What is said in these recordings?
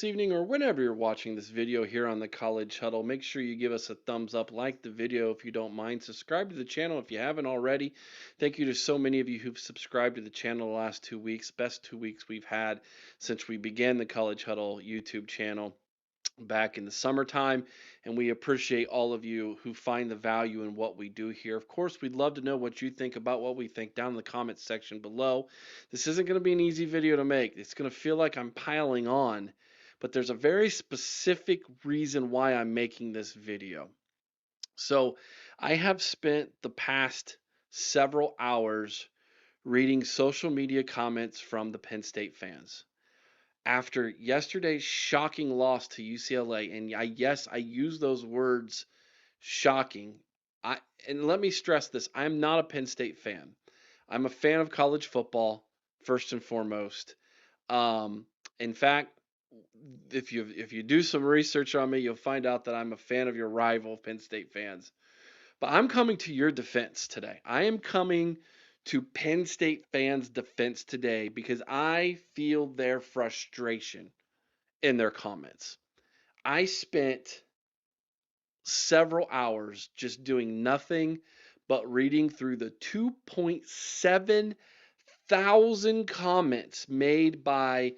this evening, or whenever you're watching this video here on the College Huddle. Make sure you give us a thumbs up, like the video if you don't mind, subscribe to the channel if you haven't already. Thank you to so many of you who've subscribed to the channel the last 2 weeks. Best 2 weeks we've had since we began the College Huddle YouTube channel back in the summertime, and we appreciate all of you who find the value in what we do here. Of course, we'd love to know what you think about what we think down in the comments section below. This isn't going to be an easy video to make. It's going to feel like I'm piling on, but there's a very specific reason why I'm making this video. So I have spent the past several hours reading social media comments from the Penn State fans after yesterday's shocking loss to UCLA. And yes, I use those words, shocking. And let me stress this, I'm not a Penn State fan. I'm a fan of college football first and foremost. In fact, if you do some research on me, you'll find out that I'm a fan of your rival Penn State fans. But I'm coming to your defense today. I am coming to Penn State fans' defense today because I feel their frustration in their comments. I spent several hours just doing nothing but reading through the 2.7 thousand comments made by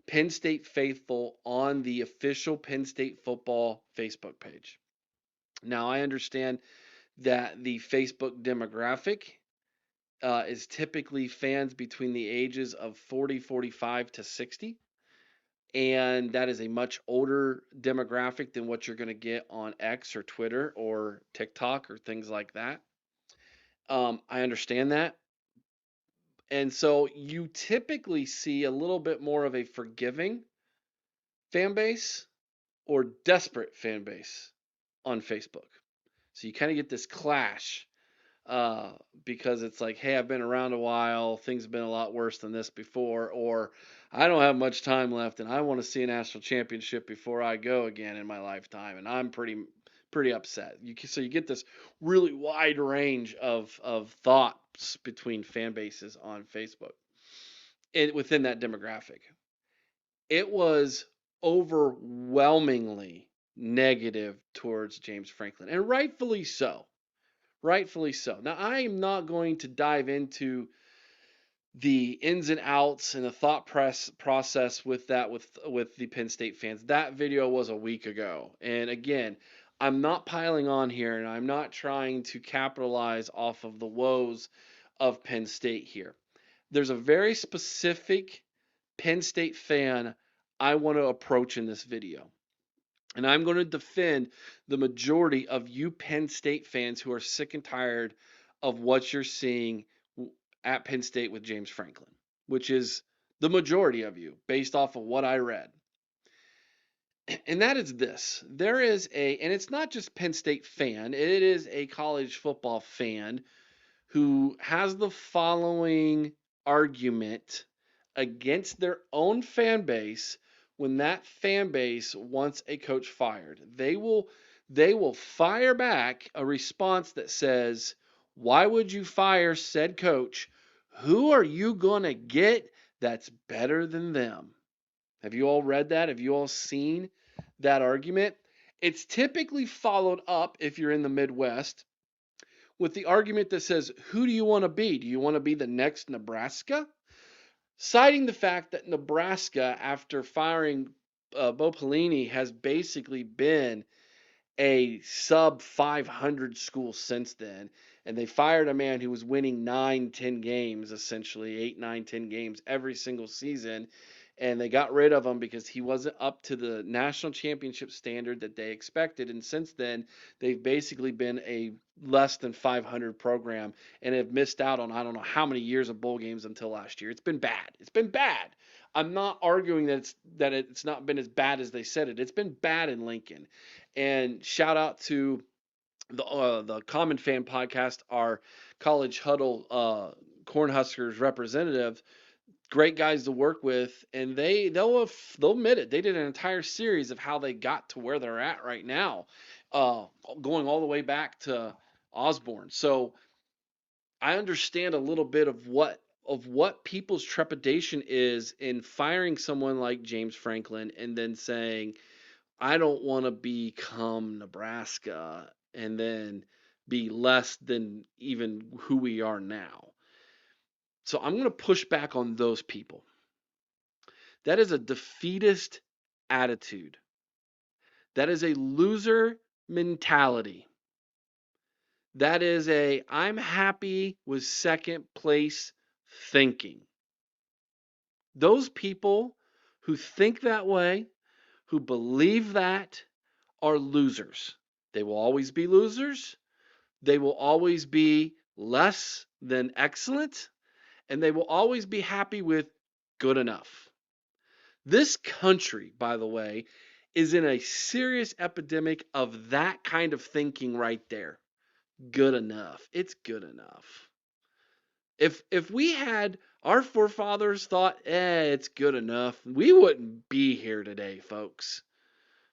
Penn State faithful on the official Penn State football Facebook page. Now, I understand that the Facebook demographic is typically fans between the ages of 40, 45 to 60. And that is a much older demographic than what you're going to get on X or Twitter or TikTok or things like that. I understand that. And so you typically see a little bit more of a forgiving fan base or desperate fan base on Facebook. So you kind of get this clash because it's like, hey, I've been around a while, things have been a lot worse than this before, or I don't have much time left and I want to see a national championship before I go again in my lifetime, and I'm pretty upset. So you get this really wide range of thoughts between fan bases on Facebook and within that demographic. It was overwhelmingly negative towards James Franklin, and rightfully so. Rightfully so. Now, I am not going to dive into the ins and outs and the thought process with that with the Penn State fans. That video was a week ago. And again, I'm not piling on here, and I'm not trying to capitalize off of the woes of Penn State here. There's a very specific Penn State fan I want to approach in this video. And I'm going to defend the majority of you Penn State fans who are sick and tired of what you're seeing at Penn State with James Franklin, which is the majority of you based off of what I read. And that is this. There is and it's not just Penn State fan, it is a college football fan who has the following argument against their own fan base. When that fan base wants a coach fired, they will fire back a response that says, "Why would you fire said coach? Who are you going to get that's better than them?" Have you all read that? Have you all seen that argument? It's typically followed up, if you're in the Midwest, with the argument that says, "Who do you want to be? Do you want to be the next Nebraska?" Citing the fact that Nebraska, after firing Bo Pelini, has basically been a sub 500 school since then. And they fired a man who was winning 9, 10 games, essentially 8, 9, 10 games every single season. And they got rid of him because he wasn't up to the national championship standard that they expected. And since then, they've basically been a less than 500 program and have missed out on I don't know how many years of bowl games until last year. It's been bad. It's been bad. I'm not arguing that it's not been as bad as they said it. It's been bad in Lincoln. And shout out to the Common Fan podcast, our College Huddle Cornhuskers representative. Great guys to work with, and they'll admit it. They did an entire series of how they got to where they're at right now, going all the way back to Osborne. So I understand a little bit of what of what people's trepidation is in firing someone like James Franklin and then saying, I don't want to become Nebraska and then be less than even who we are now. So I'm going to push back on those people. That is a defeatist attitude. That is a loser mentality. That is a I'm happy with second place thinking. Those people who think that way, who believe that, are losers. They will always be losers. They will always be less than excellent. And they will always be happy with good enough. This country, by the way, is in a serious epidemic of that kind of thinking right there. Good enough. It's good enough. If we had our forefathers thought, it's good enough, we wouldn't be here today, folks,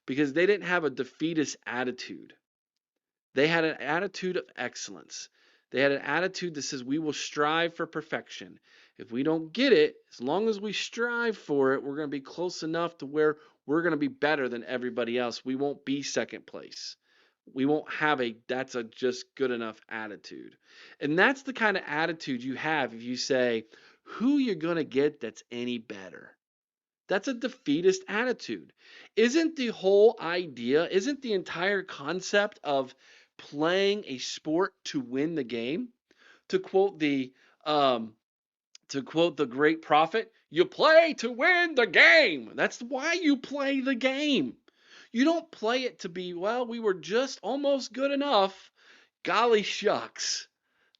because they didn't have a defeatist attitude. They had an attitude of excellence. They had an attitude that says we will strive for perfection. If we don't get it, as long as we strive for it, we're going to be close enough to where we're going to be better than everybody else. We won't be second place. We won't have that's a just good enough attitude. And that's the kind of attitude you have if you say, who you're going to get that's any better. That's a defeatist attitude. Isn't the whole idea, isn't the entire concept of playing a sport to win the game? To quote the um, great prophet, you play to win the game. That's why you play the game. You don't play it to be, well, we were just almost good enough. Golly shucks.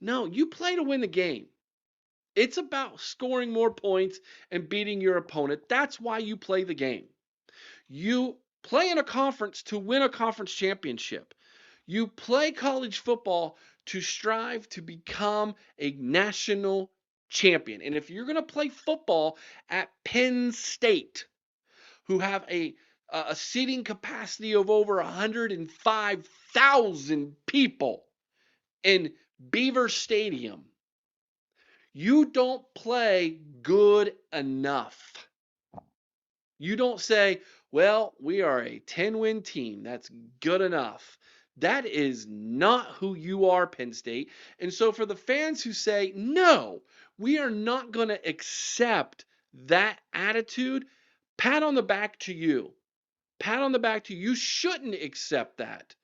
No, you play to win the game. It's about scoring more points and beating your opponent. That's why you play the game. You play in a conference to win a conference championship. You play college football to strive to become a national champion. And if you're going to play football at Penn State, who have a seating capacity of over 105,000 people in Beaver Stadium, you don't play good enough. You don't say, well, we are a 10-win team. That's good enough. That is not who you are, Penn State. And so for the fans who say, no, we are not going to accept that attitude, pat on the back to you. Pat on the back to you. You shouldn't accept that.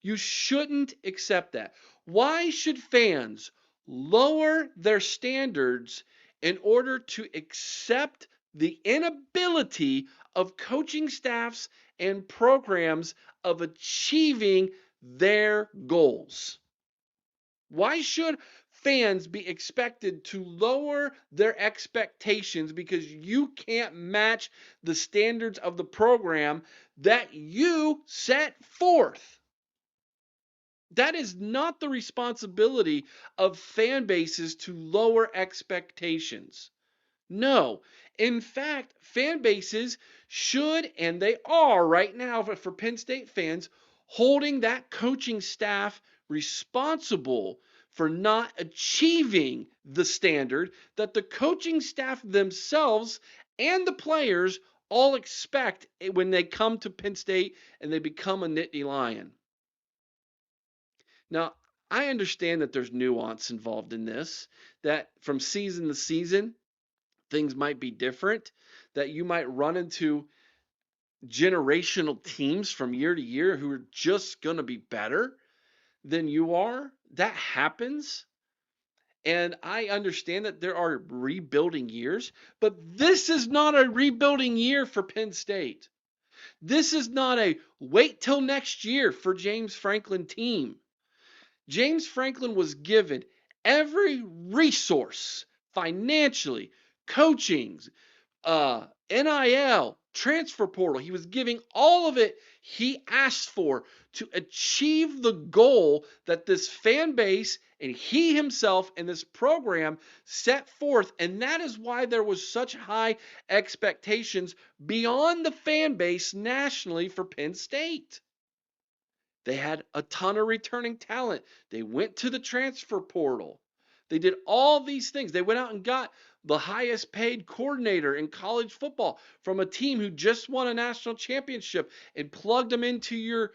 You shouldn't accept that. Why should fans lower their standards in order to accept the inability of coaching staffs and programs of achieving their goals? Why should fans be expected to lower their expectations because you can't match the standards of the program that you set forth? That is not the responsibility of fan bases to lower expectations. No. In fact, fan bases should, and they are right now for Penn State fans, holding that coaching staff responsible for not achieving the standard that the coaching staff themselves and the players all expect when they come to Penn State and they become a Nittany Lion. Now, I understand that there's nuance involved in this, that from season to season, things might be different, that you might run into generational teams from year to year who are just going to be better than you are. That happens. And I understand that there are rebuilding years, but this is not a rebuilding year for Penn State. This is not a wait till next year for James Franklin team. James Franklin was given every resource financially, coachings, NIL, transfer portal. He was giving all of it he asked for to achieve the goal that this fan base and he himself and this program set forth. And that is why there was such high expectations beyond the fan base nationally for Penn State. They had a ton of returning talent. They went to the transfer portal. They did all these things. They went out and got the highest paid coordinator in college football from a team who just won a national championship and plugged them into your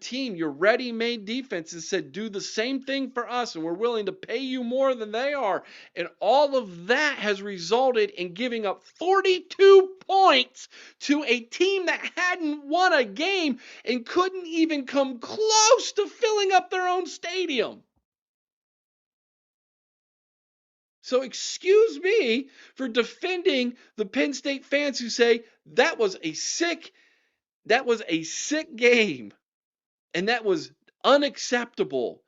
team, your ready-made defense, and said, do the same thing for us, and we're willing to pay you more than they are. And all of that has resulted in giving up 42 points to a team that hadn't won a game and couldn't even come close to filling up their own stadium. So excuse me for defending the Penn State fans who say that was a sick game and that was unacceptable.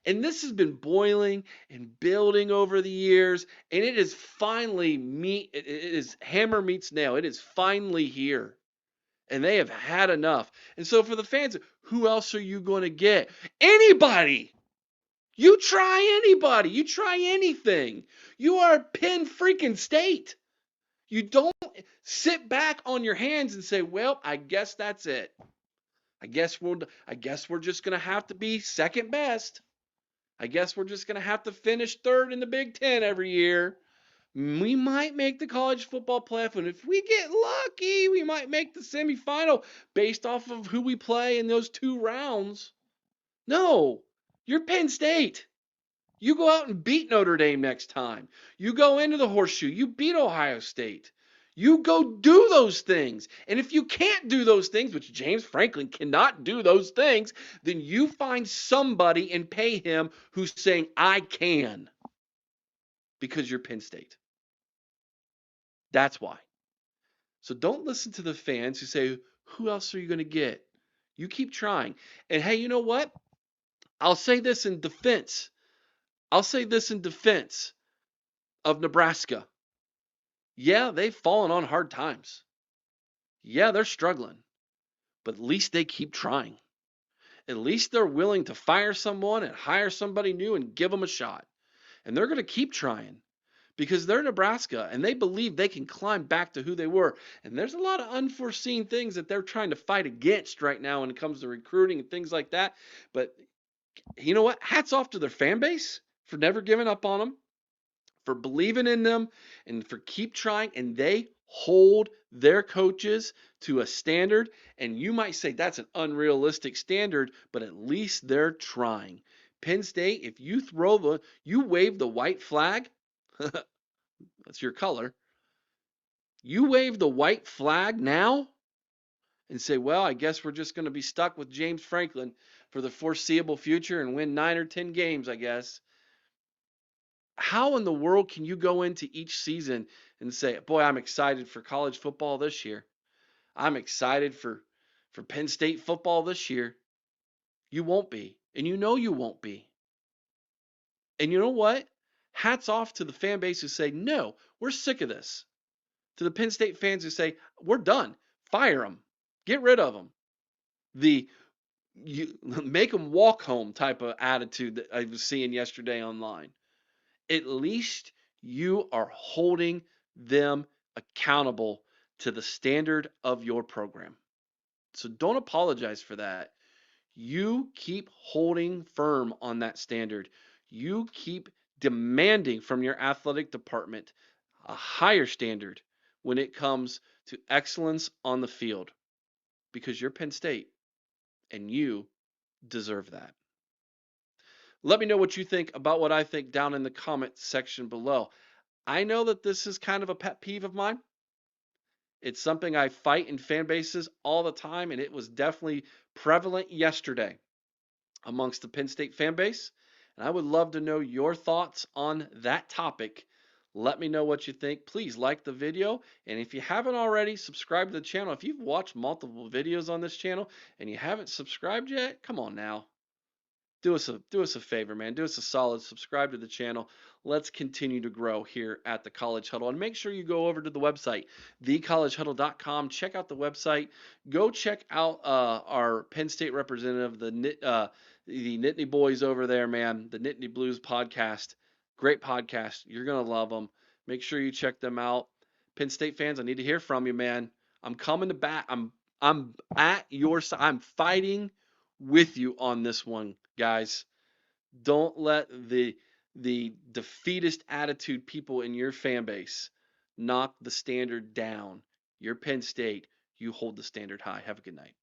And this has been boiling and building over the years, and it is finally it is hammer meets nail. It is finally here. And they have had enough. And so for the fans, who else are you going to get? Anybody. You try anybody. You try anything. You are Penn freaking State. You don't sit back on your hands and say, well, I guess that's it. I guess we're just going to have to be second best. I guess we're just going to have to finish third in the Big Ten every year. We might make the college football playoff, and if we get lucky, we might make the semifinal based off of who we play in those 2 rounds. No, you're Penn State. You go out and beat Notre Dame next time. You go into the horseshoe. You beat Ohio State. You go do those things. And if you can't do those things, which James Franklin cannot do those things, then you find somebody and pay him who's saying, I can, because you're Penn State. That's why. So don't listen to the fans who say, who else are you going to get? You keep trying. And hey, you know what? I'll say this in defense. Of Nebraska. Yeah, they've fallen on hard times. Yeah, they're struggling. But at least they keep trying. At least they're willing to fire someone and hire somebody new and give them a shot. And they're going to keep trying because they're Nebraska and they believe they can climb back to who they were. And there's a lot of unforeseen things that they're trying to fight against right now when it comes to recruiting and things like that. But you know what? Hats off to their fan base for never giving up on them, for believing in them, and for keep trying. And they hold their coaches to a standard. And you might say that's an unrealistic standard, but at least they're trying. Penn State, if you wave the white flag, that's your color. You wave the white flag now and say, well, I guess we're just going to be stuck with James Franklin for the foreseeable future and win 9 or 10 games, I guess. How in the world can you go into each season and say, boy, I'm excited for college football this year. I'm excited for Penn State football this year. You won't be. And you know you won't be. And you know what? Hats off to the fan base who say, no, we're sick of this. To the Penn State fans who say, we're done. Fire them. Get rid of them. You make them walk home type of attitude that I was seeing yesterday online. At least you are holding them accountable to the standard of your program. So don't apologize for that. You keep holding firm on that standard. You keep demanding from your athletic department a higher standard when it comes to excellence on the field, because you're Penn State and you deserve that. Let me know what you think about what I think down in the comment section below. I know that this is kind of a pet peeve of mine. It's something I fight in fan bases all the time, and it was definitely prevalent yesterday amongst the Penn State fan base. And I would love to know your thoughts on that topic. Let me know what you think. Please like the video. And if you haven't already, subscribe to the channel. If you've watched multiple videos on this channel and you haven't subscribed yet, come on now. Do us a favor, man. Do us a solid. Subscribe to the channel. Let's continue to grow here at the College Huddle. And make sure you go over to the website, thecollegehuddle.com. Check out the website. Go check out our Penn State representative, the Nittany Boys over there, man. The Nittany Blues podcast. Great podcast. You're going to love them. Make sure you check them out. Penn State fans, I need to hear from you, man. I'm coming to bat. I'm at your side. I'm fighting with you on this one, guys. Don't let the the defeatist attitude people in your fan base knock the standard down. You're Penn State. You hold the standard high. Have a good night.